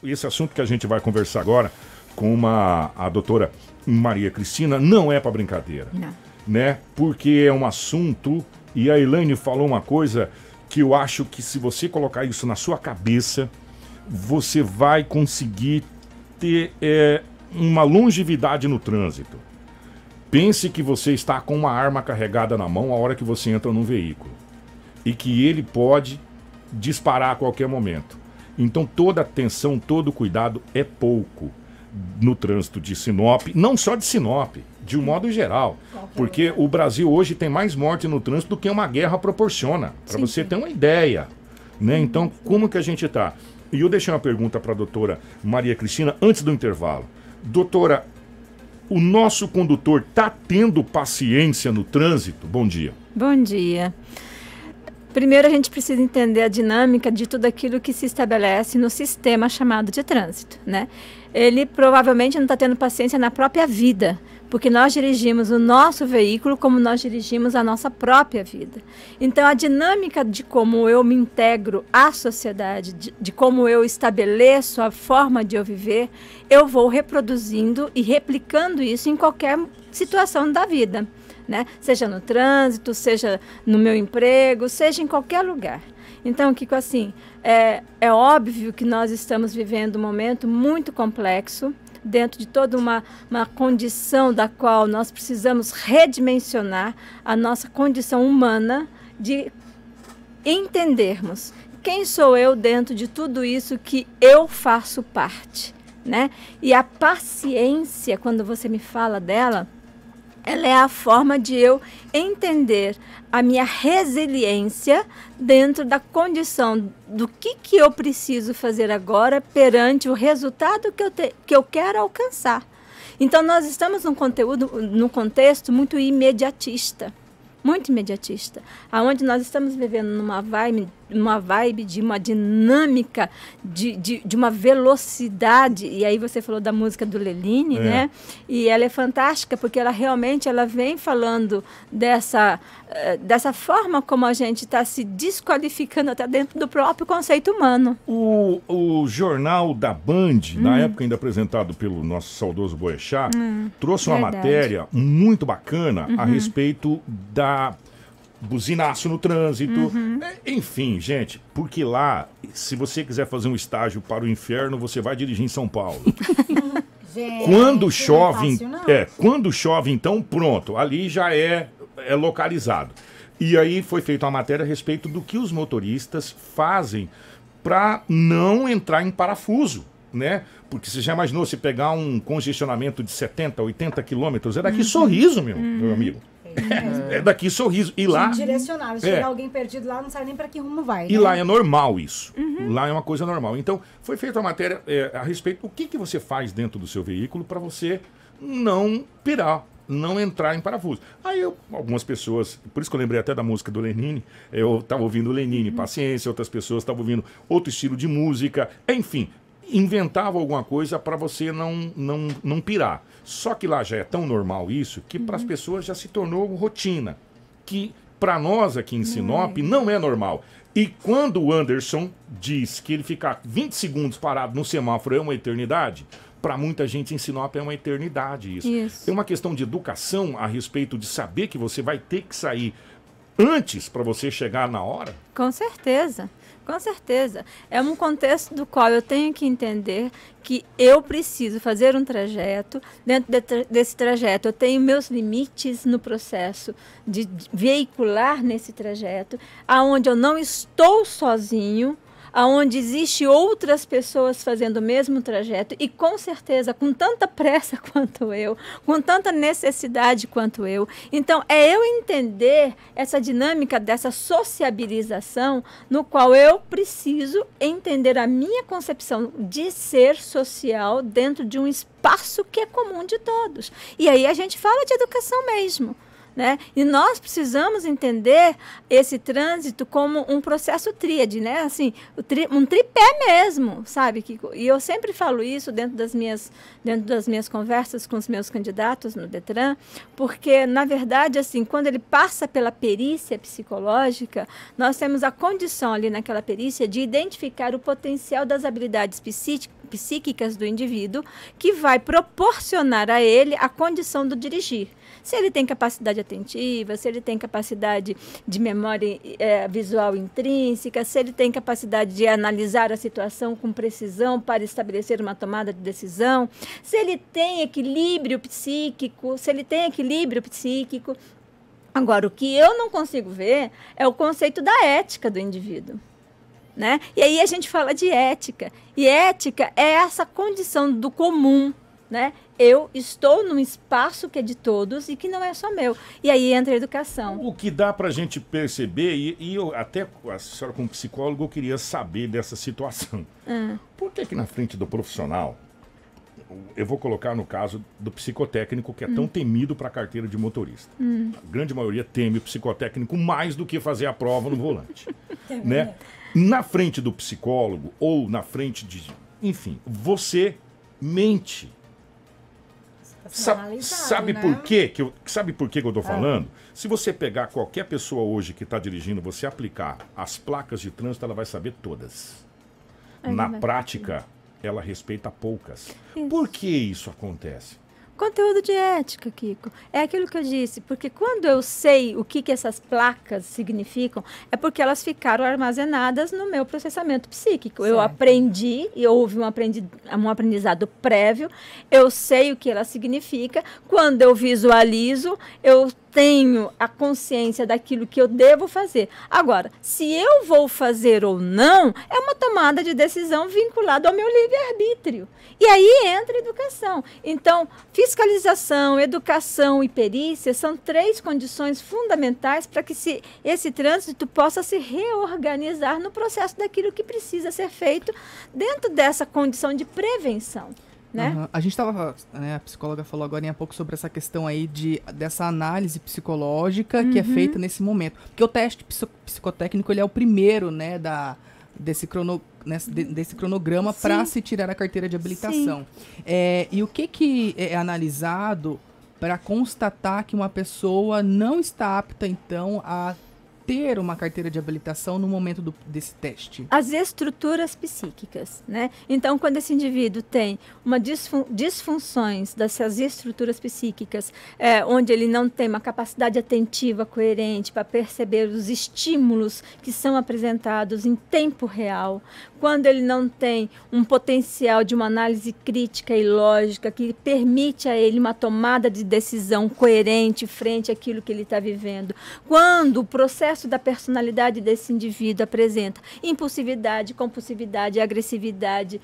esse assunto que a gente vai conversar agora com a doutora Maria Cristina não é para brincadeira. Não. Né? Porque é um assunto, e a Elaine falou uma coisa que eu acho que se você colocar isso na sua cabeça, você vai conseguir ter uma longevidade no trânsito. Pense que você está com uma arma carregada na mão a hora que você entra num veículo. E que ele pode disparar a qualquer momento. Então toda atenção, todo cuidado é pouco no trânsito de Sinop, não só de Sinop, de um modo geral. Porque o Brasil hoje tem mais morte no trânsito do que uma guerra proporciona. Para você ter uma ideia. Né? Então, como que a gente está? E eu deixei uma pergunta para a doutora Maria Cristina antes do intervalo. Doutora, o nosso condutor está tendo paciência no trânsito? Bom dia. Bom dia. Primeiro, a gente precisa entender a dinâmica de tudo aquilo que se estabelece no sistema chamado de trânsito, né? Ele provavelmente não está tendo paciência na própria vida, porque nós dirigimos o nosso veículo como nós dirigimos a nossa própria vida. Então, a dinâmica de como eu me integro à sociedade, de como eu estabeleço a forma de eu viver, eu vou reproduzindo e replicando isso em qualquer situação da vida. Né? Seja no trânsito, seja no meu emprego, seja em qualquer lugar. Então, Kiko, assim, é óbvio que nós estamos vivendo um momento muito complexo, dentro de toda uma condição da qual nós precisamos redimensionar a nossa condição humana de entendermos quem sou eu dentro de tudo isso que eu faço parte. Né? E a paciência, quando você me fala dela, ela é a forma de eu entender a minha resiliência dentro da condição do que eu preciso fazer agora perante o resultado que eu quero alcançar. Então, nós estamos num contexto muito imediatista, aonde nós estamos vivendo numa vibe de uma dinâmica, de uma velocidade, e aí você falou da música do Lenine, né? E ela é fantástica, porque ela realmente vem falando dessa forma como a gente está se desqualificando até dentro do próprio conceito humano. O jornal da Band, na época ainda apresentado pelo nosso saudoso Boechat, trouxe uma matéria muito bacana a respeito da buzinaço no trânsito, enfim, gente, porque lá, se você quiser fazer um estágio para o inferno, você vai dirigir em São Paulo. Gente, quando chove, quando chove, então pronto, ali já é localizado. E aí foi feita uma matéria a respeito do que os motoristas fazem para não entrar em parafuso, né? Porque você já imaginou se pegar um congestionamento de 70, 80 quilômetros, é daqui Sorriso, meu amigo. É daqui Sorriso. E lá direcionado. Se tiver alguém perdido lá, não sabe nem para que rumo vai. E lá é normal isso. Lá é uma coisa normal. Então, foi feita uma matéria a respeito do que você faz dentro do seu veículo para você não pirar, não entrar em parafuso. Aí algumas pessoas, por isso que eu lembrei até da música do Lenine, eu estava ouvindo o Lenine, Paciência, outras pessoas estavam ouvindo outro estilo de música, enfim, inventava alguma coisa para você não pirar. Só que lá já é tão normal isso que para as pessoas já se tornou rotina. Que para nós aqui em Sinop não é normal. E quando o Anderson diz que ele ficar 20 segundos parado no semáforo é uma eternidade, para muita gente em Sinop é uma eternidade isso. Tem uma questão de educação a respeito de saber que você vai ter que sair antes para você chegar na hora? Com certeza. Com certeza. É um contexto do qual eu tenho que entender que eu preciso fazer um trajeto. Dentro desse trajeto, eu tenho meus limites no processo de veicular nesse trajeto, aonde eu não estou sozinho, aonde existe outras pessoas fazendo o mesmo trajeto e com certeza com tanta pressa quanto eu, com tanta necessidade quanto eu. Então é eu entender essa dinâmica dessa sociabilização no qual eu preciso entender a minha concepção de ser social dentro de um espaço que é comum de todos. E aí a gente fala de educação mesmo. Né? E nós precisamos entender esse trânsito como um processo tríade, né? Assim, um tripé mesmo, sabe, Kiko? E eu sempre falo isso dentro das minhas conversas com os meus candidatos no Detran, porque, na verdade, assim, quando ele passa pela perícia psicológica, nós temos a condição ali naquela perícia de identificar o potencial das habilidades psíquicas do indivíduo que vai proporcionar a ele a condição do dirigir. Se ele tem capacidade atentiva, se ele tem capacidade de memória visual intrínseca, se ele tem capacidade de analisar a situação com precisão para estabelecer uma tomada de decisão, se ele tem equilíbrio psíquico, Agora, o que eu não consigo ver é o conceito da ética do indivíduo. Né? E aí a gente fala de ética. E ética é essa condição do comum. Né? Eu estou num espaço que é de todos e que não é só meu. E aí entra a educação. O que dá para a gente perceber, e eu até, a senhora como psicólogo, eu queria saber dessa situação. Por que na frente do profissional, eu vou colocar no caso do psicotécnico, que é tão temido para a carteira de motorista. A grande maioria teme o psicotécnico mais do que fazer a prova no volante. Né? Na frente do psicólogo ou na frente de... Enfim, você mente. Sabe, né? Sabe por que eu estou falando? Se você pegar qualquer pessoa hoje que está dirigindo, você aplicar as placas de trânsito, ela vai saber todas. Na prática, ela respeita poucas. Isso. Por que isso acontece? Conteúdo de ética, Kiko. É aquilo que eu disse, porque quando eu sei o que essas placas significam, é porque elas ficaram armazenadas no meu processamento psíquico. Certo. Eu aprendi, e houve um aprendizado prévio, eu sei o que ela significa. Quando eu visualizo, eu tenho a consciência daquilo que eu devo fazer. Agora, se eu vou fazer ou não, é uma tomada de decisão vinculada ao meu livre-arbítrio. E aí entra a educação. Então, fiscalização, educação e perícia são 3 condições fundamentais para que esse trânsito possa se reorganizar no processo daquilo que precisa ser feito dentro dessa condição de prevenção. Né? A gente estava, né, a psicóloga falou agora há pouco sobre essa questão aí dessa análise psicológica que é feita nesse momento. Porque o teste psicotécnico ele é o primeiro, né, desse cronograma para se tirar a carteira de habilitação. E o que é analisado para constatar que uma pessoa não está apta, então, a ter uma carteira de habilitação no momento desse teste? As estruturas psíquicas, né? Então, quando esse indivíduo tem uma disfunções dessas estruturas psíquicas, onde ele não tem uma capacidade atentiva coerente para perceber os estímulos que são apresentados em tempo real, quando ele não tem um potencial de uma análise crítica e lógica que permite a ele uma tomada de decisão coerente frente àquilo que ele está vivendo, quando o processo da personalidade desse indivíduo apresenta impulsividade, compulsividade, agressividade,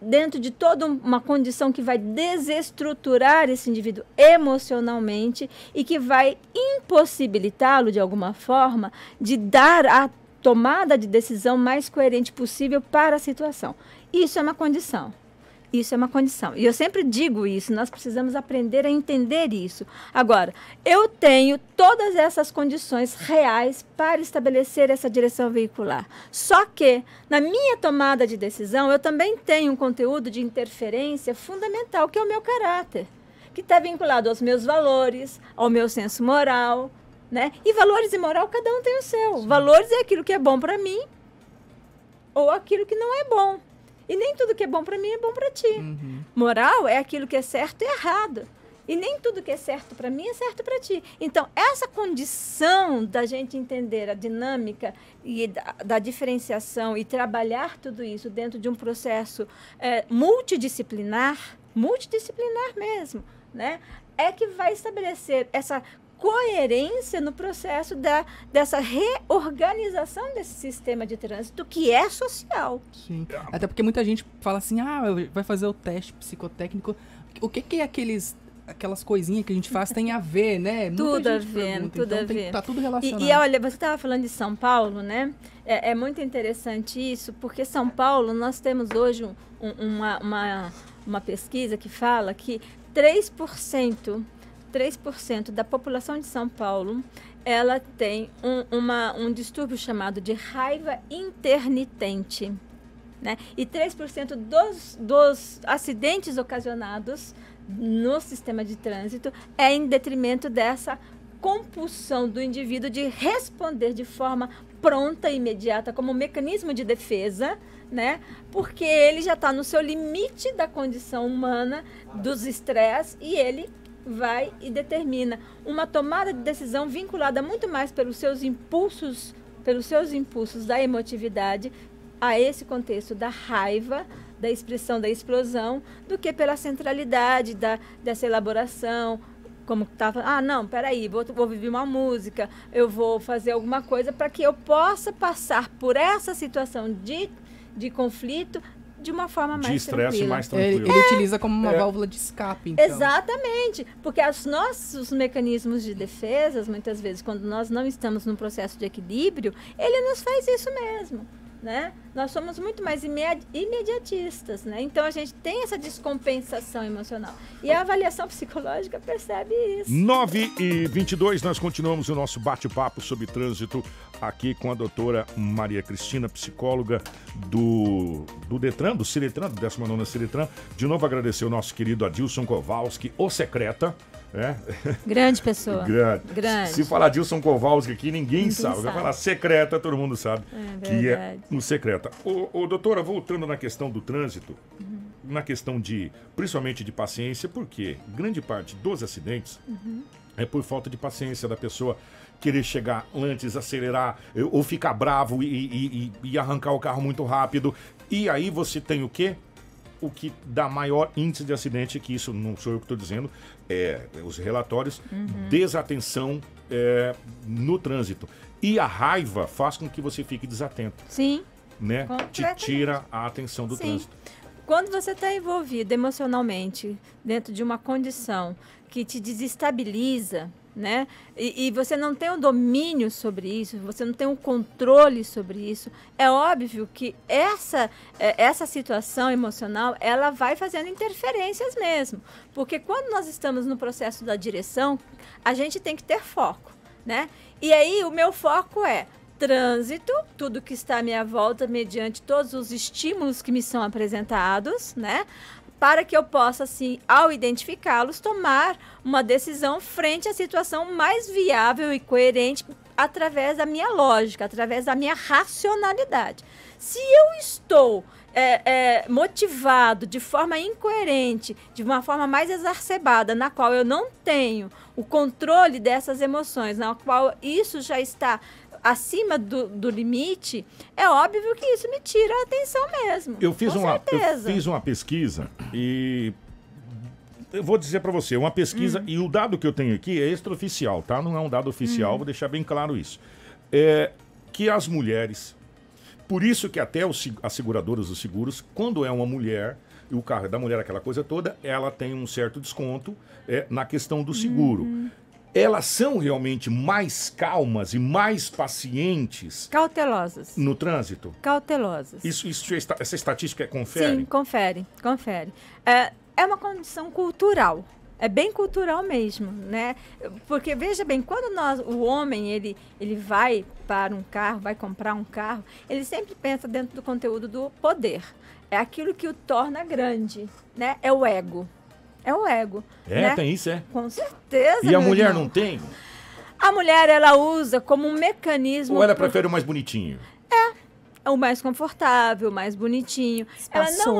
dentro de toda uma condição que vai desestruturar esse indivíduo emocionalmente e que vai impossibilitá-lo, de alguma forma, de dar a tomada de decisão mais coerente possível para a situação. Isso é uma condição. Isso é uma condição. E eu sempre digo isso, nós precisamos aprender a entender isso. Agora, eu tenho todas essas condições reais para estabelecer essa direção veicular. Só que, na minha tomada de decisão, eu também tenho um conteúdo de interferência fundamental, que é o meu caráter, que está vinculado aos meus valores, ao meu senso moral, né? E valores e moral, cada um tem o seu. Sim. Valores é aquilo que é bom para mim ou aquilo que não é bom. E nem tudo que é bom para mim é bom para ti. Moral é aquilo que é certo e errado. E nem tudo que é certo para mim é certo para ti. Então, essa condição da gente entender a dinâmica e da diferenciação e trabalhar tudo isso dentro de um processo multidisciplinar mesmo, né? É que vai estabelecer essa coerência no processo dessa reorganização desse sistema de trânsito que é social. Sim. Até porque muita gente fala assim, vai fazer o teste psicotécnico. O que é aquelas coisinhas que a gente faz tem a ver, né? Tudo a ver, tudo a ver. Tá tudo relacionado. E olha, você estava falando de São Paulo, né? É muito interessante isso, porque São Paulo, nós temos hoje uma pesquisa que fala que 3% da população de São Paulo, ela tem um distúrbio chamado de raiva intermitente, né? E 3% dos acidentes ocasionados no sistema de trânsito é em detrimento dessa compulsão do indivíduo de responder de forma pronta, imediata, como um mecanismo de defesa, né? Porque ele já está no seu limite da condição humana, dos estresses, e ele vai e determina uma tomada de decisão vinculada muito mais pelos seus impulsos da emotividade, a esse contexto da raiva, da expressão da explosão, do que pela centralidade dessa elaboração, como estava, não, peraí, vou ouvir uma música, eu vou fazer alguma coisa para que eu possa passar por essa situação de conflito de uma forma mais estresse tranquila. mais tranquilo. Ele utiliza como uma válvula de escape, então. Exatamente, porque os nossos mecanismos de defesa, muitas vezes, quando nós não estamos num processo de equilíbrio, ele nos faz isso mesmo, né? Nós somos muito mais imediatistas, né? Então a gente tem essa descompensação emocional. E a avaliação psicológica percebe isso. 9h22, nós continuamos o nosso bate-papo sobre trânsito aqui com a doutora Maria Cristina, psicóloga do Detran, do Ciretran, do 19º Ciretran. De novo agradecer o nosso querido Adilson Kowalski, o secreta. Grande pessoa. Grande. Se falar Adilson Kowalski aqui, ninguém sabe. Vai falar secreta, todo mundo sabe que é um secreta. Doutora, voltando na questão do trânsito, na questão principalmente de paciência, porque grande parte dos acidentes é por falta de paciência da pessoa querer chegar antes, acelerar, ou ficar bravo e arrancar o carro muito rápido. E aí você tem o quê? O que dá maior índice de acidente, que isso não sou eu que estou dizendo, os relatórios, desatenção no trânsito. E a raiva faz com que você fique desatento. Sim. Né? Te tira a atenção do trânsito. Quando você está envolvido emocionalmente dentro de uma condição que te desestabiliza, né? E você não tem o domínio sobre isso, você não tem o controle sobre isso, é óbvio que essa situação emocional, ela vai fazendo interferências mesmo. Porque quando nós estamos no processo da direção, a gente tem que ter foco, né? E aí o meu foco é trânsito, tudo que está à minha volta, mediante todos os estímulos que me são apresentados, né? Para que eu possa, assim, ao identificá-los, tomar uma decisão frente à situação mais viável e coerente através da minha lógica, através da minha racionalidade. Se eu estou motivado de forma incoerente, de uma forma mais exacerbada, na qual eu não tenho o controle dessas emoções, na qual isso já está acima do limite, é óbvio que isso me tira a atenção mesmo. Eu fiz uma pesquisa e eu vou dizer para você, uma pesquisa, e o dado que eu tenho aqui é extraoficial, tá? Não é um dado oficial, vou deixar bem claro isso. Que as mulheres, por isso que até as seguradoras dos seguros, quando é uma mulher, e o carro é da mulher, aquela coisa toda, ela tem um certo desconto na questão do seguro. Elas são realmente mais calmas e mais pacientes... Cautelosas. No trânsito? Cautelosas. Essa estatística confere? Sim, confere. É uma condição cultural. É bem cultural mesmo, né? Porque, veja bem, quando o homem ele vai para um carro, vai comprar um carro, ele sempre pensa dentro do conteúdo do poder. É aquilo que o torna grande, né? É o ego. É o ego. Né? Tem isso, Com certeza. E a mulher não tem? A mulher, ela usa como um mecanismo... Ou ela prefere o mais bonitinho? É o mais confortável, o mais bonitinho. Espaçoso.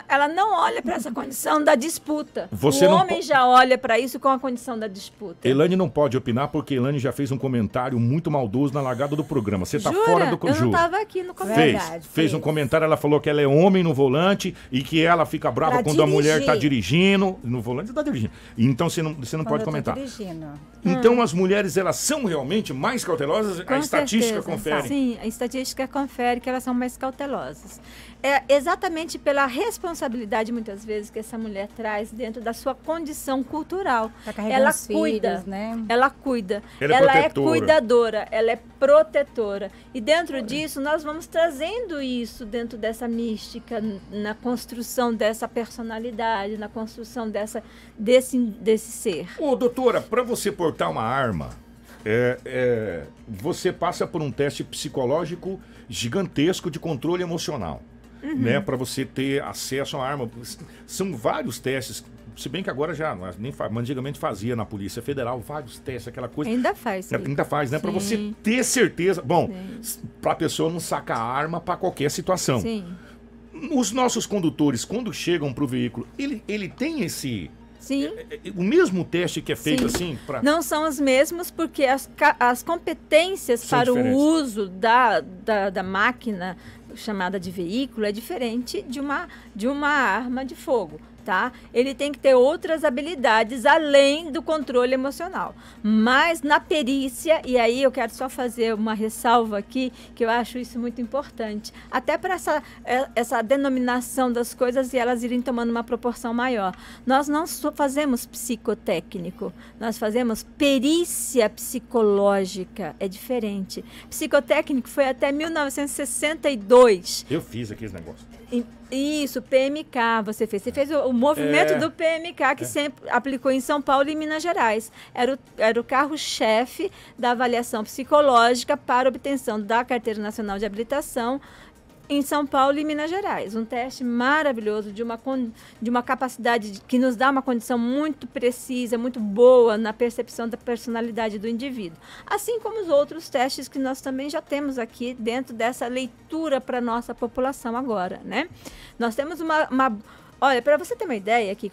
Ela não olha para essa condição da disputa. Você o não homem já olha para isso com a condição da disputa. Elane não pode opinar porque Elane já fez um comentário muito maldoso na largada do programa. Você tá Jura? fora do Eu não estava aqui no comentário. Fez um comentário, ela falou que ela é homem no volante e que ela fica brava Pra quando a mulher dirigir. tá dirigindo. No volante você tá dirigindo. Então você não Quando pode eu tô comentar. dirigindo. Então as mulheres, elas são realmente mais cautelosas? Com A estatística certeza. confere. Sim, a estatística confere que elas são mais cautelosas. É exatamente pela responsabilidade, muitas vezes, que essa mulher traz dentro da sua condição cultural. Tá carregando Ela os cuida, filhos, né? ela cuida, Ela é ela é protetora. cuidadora, ela é protetora. E dentro disso, nós vamos trazendo isso dentro dessa mística, na construção dessa personalidade, na construção desse ser. Ô, doutora, para você portar uma arma, você passa por um teste psicológico gigantesco de controle emocional, né? Para você ter acesso à arma. São vários testes Se bem que agora já nem faz, mas antigamente fazia na Polícia Federal vários testes, aquela coisa. Ainda faz. Sim. Ainda faz, né? Para você Sim. ter certeza. Bom, Sim. para a pessoa não sacar a arma para qualquer situação. Sim. Os nossos condutores, quando chegam para o veículo, ele tem esse... Sim. O mesmo teste que é feito Sim. assim? Não são os mesmos, porque as competências São para diferentes. o uso da máquina chamada de veículo é diferente de uma arma de fogo. Tá? Ele tem que ter outras habilidades além do controle emocional. Mas na perícia, e aí eu quero só fazer uma ressalva aqui, que eu acho isso muito importante, até para essa denominação das coisas e elas irem tomando uma proporção maior. Nós não só fazemos psicotécnico, nós fazemos perícia psicológica, é diferente. Psicotécnico foi até 1962. Eu fiz aqueles negócios. Isso, PMK, você fez. Você fez o movimento do PMK, que sempre aplicou em São Paulo e Minas Gerais. Era o carro-chefe da avaliação psicológica para obtenção da Carteira Nacional de Habilitação em São Paulo e Minas Gerais. Um teste maravilhoso, de uma capacidade que nos dá uma condição muito precisa, muito boa na percepção da personalidade do indivíduo. Assim como os outros testes que nós também já temos aqui dentro dessa leitura para a nossa população agora, né? Nós temos Olha, para você ter uma ideia aqui,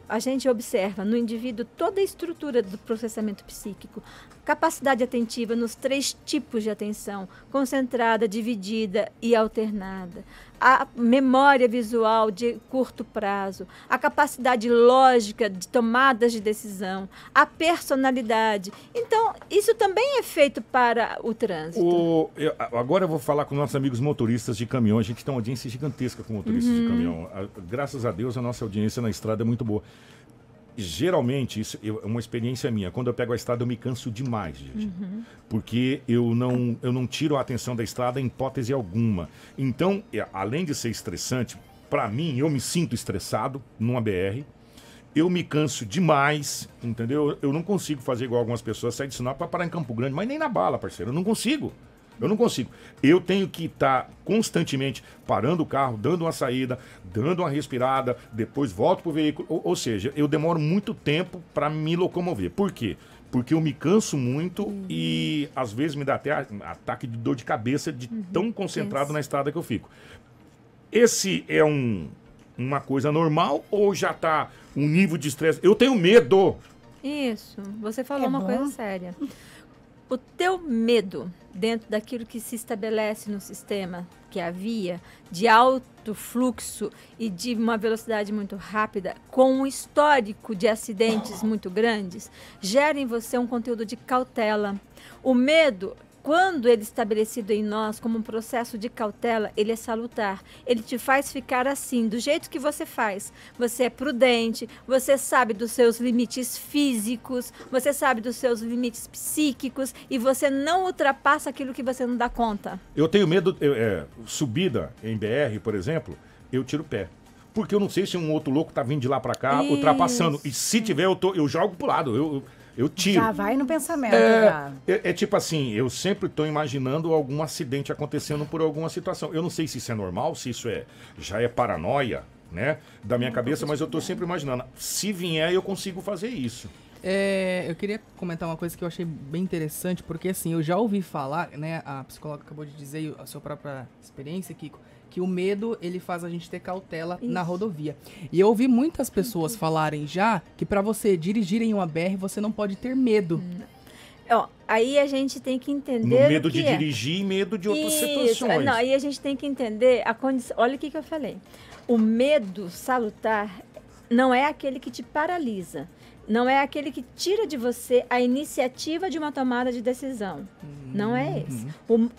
a gente observa no indivíduo toda a estrutura do processamento psíquico, capacidade atentiva nos 3 tipos de atenção, concentrada, dividida e alternada, a memória visual de curto prazo, a capacidade lógica de tomadas de decisão, a personalidade. Então, isso também é feito para o trânsito. Agora eu vou falar com nossos amigos motoristas de caminhão. A gente tem uma audiência gigantesca com motoristas de caminhão. Graças a Deus, a nossa audiência na estrada é muito boa. Geralmente, isso é uma experiência minha. Quando eu pego a estrada, eu me canso demais, gente. Porque eu não tiro a atenção da estrada em hipótese alguma. Então, além de ser estressante, para mim, eu me sinto estressado numa BR. Eu me canso demais, entendeu? Eu não consigo fazer igual algumas pessoas, sair de Sinop para parar em Campo Grande, mas nem na bala, parceiro. Eu não consigo. Eu tenho que estar constantemente parando o carro, dando uma saída, dando uma respirada, depois volto pro veículo. Ou seja, eu demoro muito tempo para me locomover. Por quê? Porque eu me canso muito e às vezes me dá até ataque de dor de cabeça de tão concentrado na estrada que eu fico. Esse é uma coisa normal ou já está um nível de estresse? Eu tenho medo. Isso, você falou uma coisa séria. O teu medo dentro daquilo que se estabelece no sistema, que é a via, de alto fluxo e de uma velocidade muito rápida, com um histórico de acidentes muito grandes, gera em você um conteúdo de cautela. O medo, quando ele é estabelecido em nós como um processo de cautela, ele é salutar. Ele te faz ficar assim, do jeito que você faz. Você é prudente, você sabe dos seus limites físicos, você sabe dos seus limites psíquicos e você não ultrapassa aquilo que você não dá conta. Eu tenho medo, subida em BR, por exemplo, eu tiro o pé. Porque eu não sei se um outro louco tá vindo de lá para cá, ultrapassando. E se tiver, eu jogo pro lado, eu tiro. Já vai no pensamento. Já. É tipo assim, eu sempre estou imaginando algum acidente acontecendo por alguma situação. Eu não sei se isso é normal, se isso já é paranoia, né, da minha cabeça, mas eu estou sempre imaginando. Se vier, eu consigo fazer isso. Eu queria comentar uma coisa que eu achei bem interessante, porque assim, eu já ouvi falar, né, a psicóloga acabou de dizer, a sua própria experiência, Kiko, que o medo, ele faz a gente ter cautela na rodovia. E eu ouvi muitas pessoas falarem já que para você dirigir em uma BR, você não pode ter medo. Aí a gente tem que entender No medo de dirigir e medo de outras situações. Não, aí a gente tem que entender a condição. Olha o que eu falei. O medo salutar não é aquele que te paralisa. Não é aquele que tira de você a iniciativa de uma tomada de decisão. Não é esse.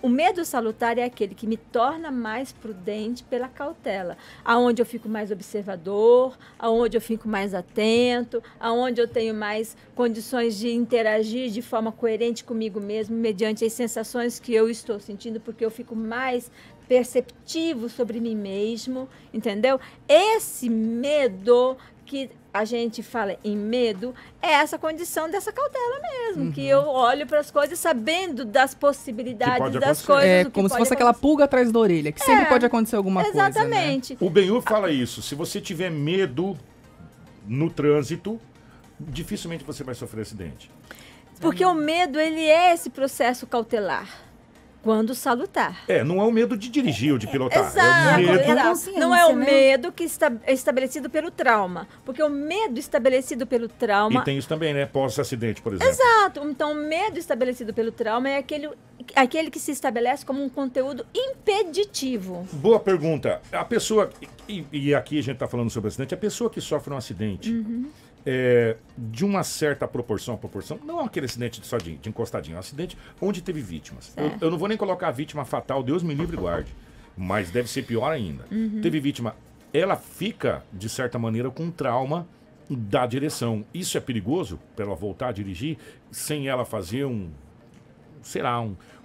O medo salutar é aquele que me torna mais prudente pela cautela. Aonde eu fico mais observador, aonde eu fico mais atento, aonde eu tenho mais condições de interagir de forma coerente comigo mesmo, mediante as sensações que eu estou sentindo, porque eu fico mais perceptivo sobre mim mesmo, entendeu? Esse medo que a gente fala em medo, é essa condição dessa cautela mesmo, que eu olho para as coisas sabendo das possibilidades das coisas. É como se fosse aquela pulga atrás da orelha, que sempre pode acontecer alguma coisa, né? Exatamente. O Benhur fala isso, se você tiver medo no trânsito, dificilmente você vai sofrer acidente. Porque o medo, ele é esse processo cautelar, quando salutar. Não é o medo de dirigir ou de pilotar. Exato, É o medo... exato. Não é o né? medo que é estabelecido pelo trauma. Porque o medo estabelecido pelo trauma... E tem isso também, né? Pós-acidente, por exemplo. Exato. Então, o medo estabelecido pelo trauma é aquele que se estabelece como um conteúdo impeditivo. Boa pergunta. A pessoa, e aqui a gente está falando sobre acidente, a pessoa que sofre um acidente, de uma certa proporção, não aquele acidente só de encostadinho, é um acidente onde teve vítimas. Eu não vou nem colocar a vítima fatal, Deus me livre e guarde, mas deve ser pior ainda. Teve vítima, ela fica, de certa maneira, com trauma da direção. Isso é perigoso para ela voltar a dirigir sem ela fazer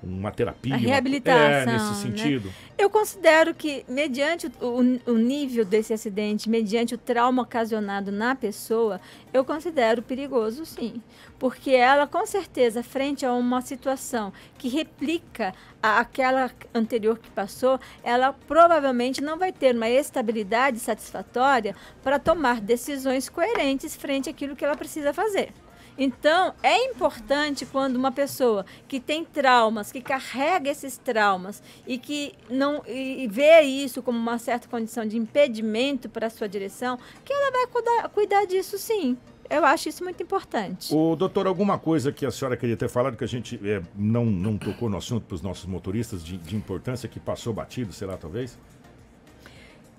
uma terapia. A reabilitação. Nesse sentido. Né? Eu considero que, mediante o nível desse acidente, mediante o trauma ocasionado na pessoa, eu considero perigoso, sim. Porque ela, com certeza, frente a uma situação que replica aquela anterior que passou, ela provavelmente não vai ter uma estabilidade satisfatória para tomar decisões coerentes frente àquilo que ela precisa fazer. Então, é importante quando uma pessoa que tem traumas, que carrega esses traumas e que não vê isso como uma certa condição de impedimento para a sua direção, que ela vai cuidar disso, sim. Eu acho isso muito importante. Doutor, alguma coisa que a senhora queria ter falado que a gente não tocou no assunto para os nossos motoristas de importância, que passou batido, sei lá, talvez?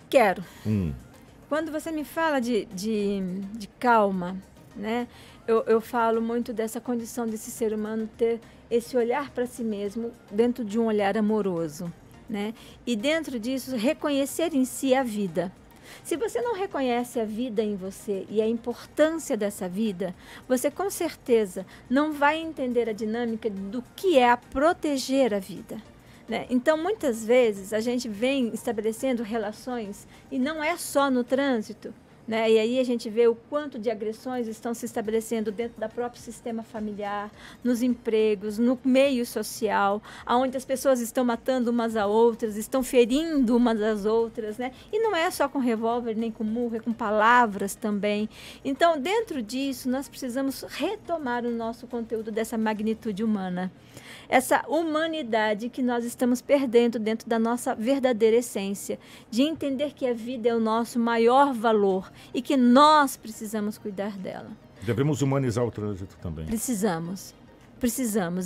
Quero. Quando você me fala de calma, né? Eu falo muito dessa condição desse ser humano ter esse olhar para si mesmo dentro de um olhar amoroso, né? E dentro disso, reconhecer em si a vida. Se você não reconhece a vida em você e a importância dessa vida, você com certeza não vai entender a dinâmica do que é a proteger a vida. Né? Então, muitas vezes, a gente vem estabelecendo relações, e não é só no trânsito, né? E aí a gente vê o quanto de agressões estão se estabelecendo dentro do próprio sistema familiar, nos empregos, no meio social, onde as pessoas estão matando umas às outras, estão ferindo umas às outras, né? E não é só com revólver, nem com murro, é com palavras também. Então, dentro disso, nós precisamos retomar o nosso conteúdo dessa magnitude humana. Essa humanidade que nós estamos perdendo dentro da nossa verdadeira essência, de entender que a vida é o nosso maior valor e que nós precisamos cuidar dela. Devemos humanizar o trânsito também. Precisamos.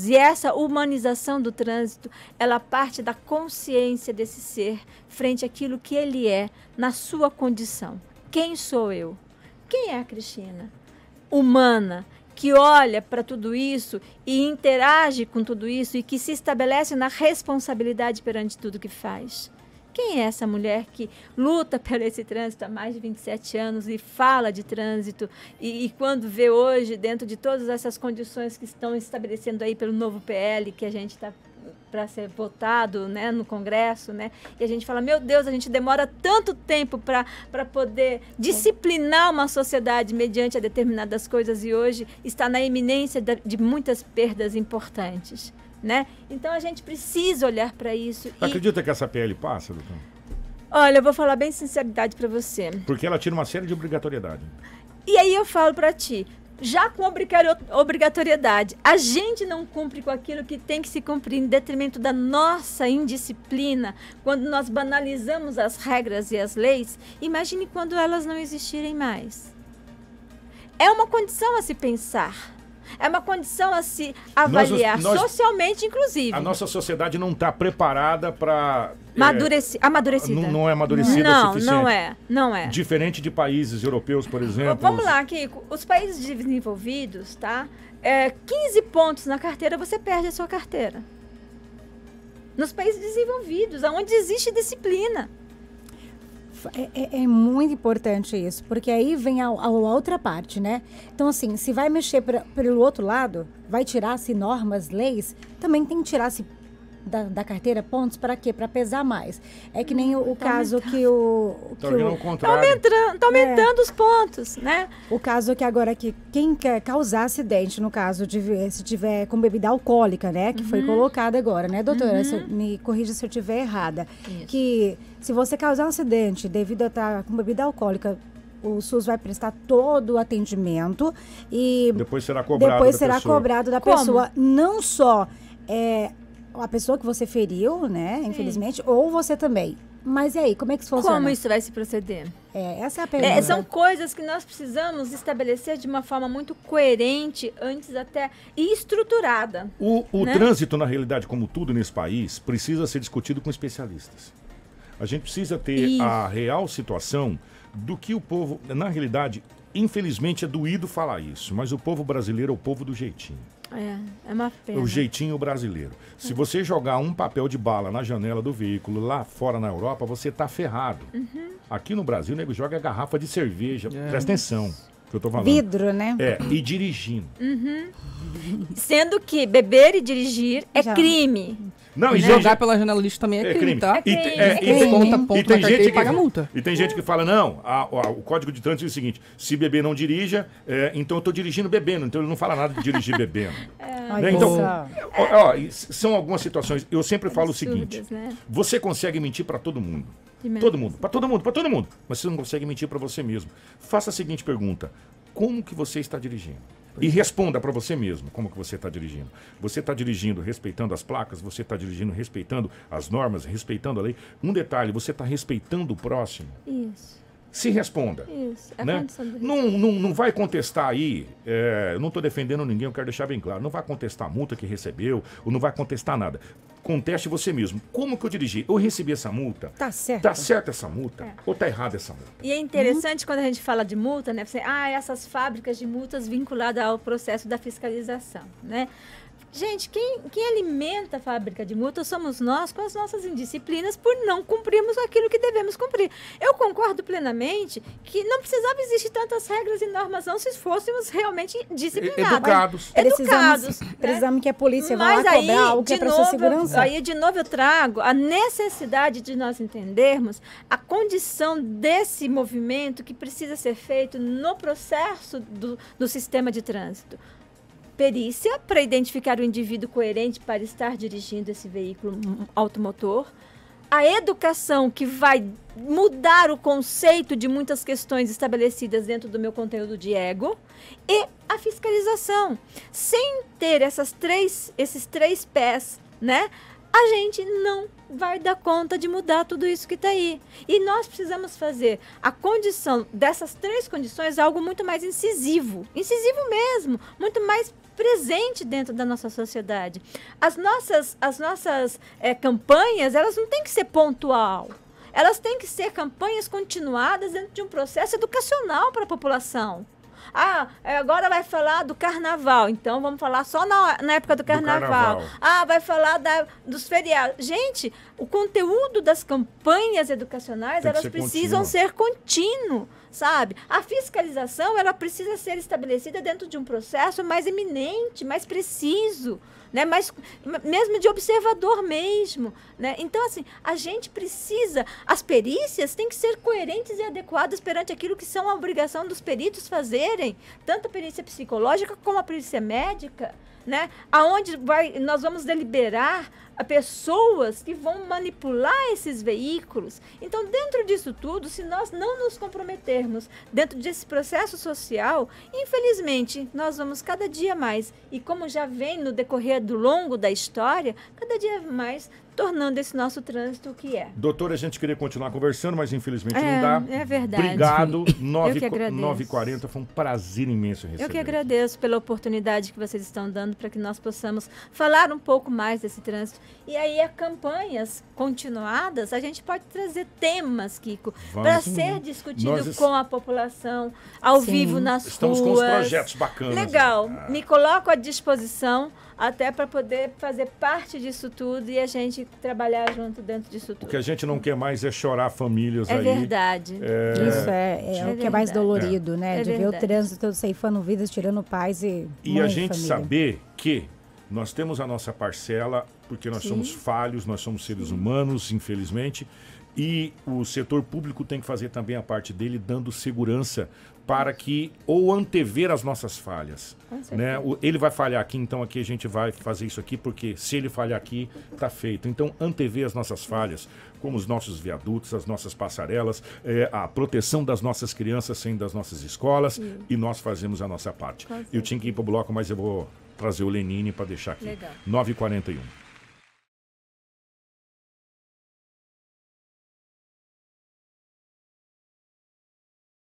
E essa humanização do trânsito, ela parte da consciência desse ser frente àquilo que ele é na sua condição. Quem sou eu? Quem é a Cristina? Humana, que olha para tudo isso e interage com tudo isso e que se estabelece na responsabilidade perante tudo que faz. Quem é essa mulher que luta por esse trânsito há mais de 27 anos e fala de trânsito e quando vê hoje, dentro de todas essas condições que estão estabelecendo aí pelo novo PL, que a gente está para ser votado, né, no Congresso, né, e a gente fala, meu Deus, a gente demora tanto tempo para poder disciplinar uma sociedade mediante a determinadas coisas e hoje está na iminência de muitas perdas importantes. Né? Então a gente precisa olhar para isso. Acredita que essa PL passa, doutor? Olha, eu vou falar bem sinceridade para você. Porque ela tira uma série de obrigatoriedade. E aí eu falo para ti, já com obrigatoriedade, a gente não cumpre com aquilo que tem que se cumprir em detrimento da nossa indisciplina, quando nós banalizamos as regras e as leis, imagine quando elas não existirem mais. É uma condição a se pensar. É uma condição a se avaliar, socialmente, inclusive. A nossa sociedade não está preparada para... Amadurecida. Não é amadurecida o suficiente. Não é. Diferente de países europeus, por exemplo. Vamos lá, Kiko. Os países desenvolvidos, tá? 15 pontos na carteira, você perde a sua carteira. Nos países desenvolvidos, onde existe disciplina. É muito importante isso, porque aí vem a outra parte, né? Então, assim, se vai mexer pelo outro lado, vai tirar-se normas, leis, também tem que tirar-se da carteira pontos para quê? Para pesar mais. É que nem o caso que Tá aumentando os pontos, né? O caso que agora que quem quer causar acidente, no caso de se tiver com bebida alcoólica, né? Que foi colocado agora, né, doutora? Me corrija se eu estiver errada. Isso. Que se você causar um acidente devido a estar com bebida alcoólica, O SUS vai prestar todo o atendimento e Depois será cobrado depois da será pessoa. cobrado da Como? pessoa. Não só a pessoa que você feriu, né? Infelizmente, ou você também. Mas e aí, como é que isso funciona? Como isso vai se proceder? Essa é a pergunta. São coisas que nós precisamos estabelecer de uma forma muito coerente, antes até, e estruturada. O né? trânsito, na realidade, como tudo nesse país, precisa ser discutido com especialistas. A gente precisa ter Isso. a real situação do que o povo... Na realidade, infelizmente, é doído falar isso, mas o povo brasileiro é o povo do jeitinho. É uma pena. O jeitinho brasileiro. Se você jogar um papel de bala na janela do veículo lá fora na Europa, você tá ferrado. Aqui no Brasil, o nego joga garrafa de cerveja. Presta atenção que eu tô falando. Vidro, né? E dirigindo. Sendo que beber e dirigir é Já. crime. Não, e Jogar pela janela lixo também é crime, tá? É crime. Desconta ponto E tem na carteira gente e paga que, multa. e tem gente que fala, não, o código de trânsito diz o seguinte, se beber não dirija, então eu tô dirigindo bebendo, então ele não fala nada de dirigir bebendo. Olha Então, só. são algumas situações, eu sempre falo o seguinte, Absurdas, né? você consegue mentir para todo mundo. De menos. Todo mundo, para todo mundo, para todo mundo. Mas você não consegue mentir para você mesmo. Faça a seguinte pergunta: como que você está dirigindo? E responda para você mesmo como que você está dirigindo. Você está dirigindo respeitando as placas? Você está dirigindo respeitando as normas, respeitando a lei? Um detalhe, você está respeitando o próximo? Isso, Se responda. isso. É a Né? condição do risco. Não vai contestar aí, eu não estou defendendo ninguém, eu quero deixar bem claro, não vai contestar a multa que recebeu, ou não vai contestar nada. Conteste você mesmo. Como que eu dirigi? Eu recebi essa multa? Tá certo. Tá certa essa multa? Ou tá errada essa multa? E é interessante quando a gente fala de multa, né? Você, essas fábricas de multas vinculadas ao processo da fiscalização, né? Gente, quem alimenta a fábrica de multas somos nós com as nossas indisciplinas por não cumprirmos aquilo que devemos cumprir. Eu concordo plenamente que não precisava existir tantas regras e normas não se fôssemos realmente disciplinados. Educados. Precisamos que a polícia vá Mas lá aí, cobrar algo que é de para sua novo, segurança. aí de novo eu trago a necessidade de nós entendermos a condição desse movimento que precisa ser feito no processo do sistema de trânsito. Perícia para identificar o indivíduo coerente para estar dirigindo esse veículo automotor. A educação que vai mudar o conceito de muitas questões estabelecidas dentro do meu conteúdo de ego. E a fiscalização. Sem ter esses três pés, né? A gente não vai dar conta de mudar tudo isso que está aí. E nós precisamos fazer a condição dessas três condições algo muito mais incisivo. Incisivo mesmo. Muito mais presente dentro da nossa sociedade. As nossas campanhas, elas não têm que ser pontual. Elas têm que ser campanhas continuadas dentro de um processo educacional para a população. Agora vai falar do carnaval, então vamos falar só na época do carnaval. Vai falar dos feriados. Gente, o conteúdo das campanhas educacionais, elas precisam ser contínuo, sabe? A fiscalização, ela precisa ser estabelecida dentro de um processo mais eminente, mais preciso, né? Mesmo de observador mesmo, né? Então, assim, a gente precisa, as perícias têm que ser coerentes e adequadas perante aquilo que são a obrigação dos peritos fazerem, tanto a perícia psicológica como a perícia médica, né? Aonde nós vamos deliberar a pessoas que vão manipular esses veículos. Então, dentro disso tudo, se nós não nos comprometermos dentro desse processo social, infelizmente, nós vamos cada dia mais, e como já vem no decorrer do longo da história, cada dia mais tornando esse nosso trânsito o que é. Doutora, a gente queria continuar conversando, mas infelizmente não dá. É verdade. Obrigado. Eu que agradeço. 9h40, foi um prazer imenso receber. Eu que agradeço pela oportunidade que vocês estão dando para que nós possamos falar um pouco mais desse trânsito. E aí, a campanhas continuadas, a gente pode trazer temas, Kiko, para ser discutido com a população, ao vivo nas ruas. Estamos com os projetos bacanas. Legal. Me coloco à disposição até para poder fazer parte disso tudo e a gente trabalhar junto dentro disso tudo. O que a gente não quer mais é chorar famílias aí. É verdade. Isso é o que é mais dolorido, né? De ver o verdade. trânsito ceifando vidas, tirando pais e E a gente saber que nós temos a nossa parcela, porque nós somos falhos, nós somos seres humanos, infelizmente, E o setor público tem que fazer também a parte dele, dando segurança para que, ou antever as nossas falhas. Né? Ele vai falhar aqui, então aqui a gente vai fazer isso aqui, porque se ele falhar aqui, está feito. Então, antever as nossas falhas, como os nossos viadutos, as nossas passarelas, a proteção das nossas crianças saindo das nossas escolas, e nós fazemos a nossa parte. Eu tinha que ir para o bloco, mas eu vou trazer o Lenine para deixar aqui. Legal. 9h41.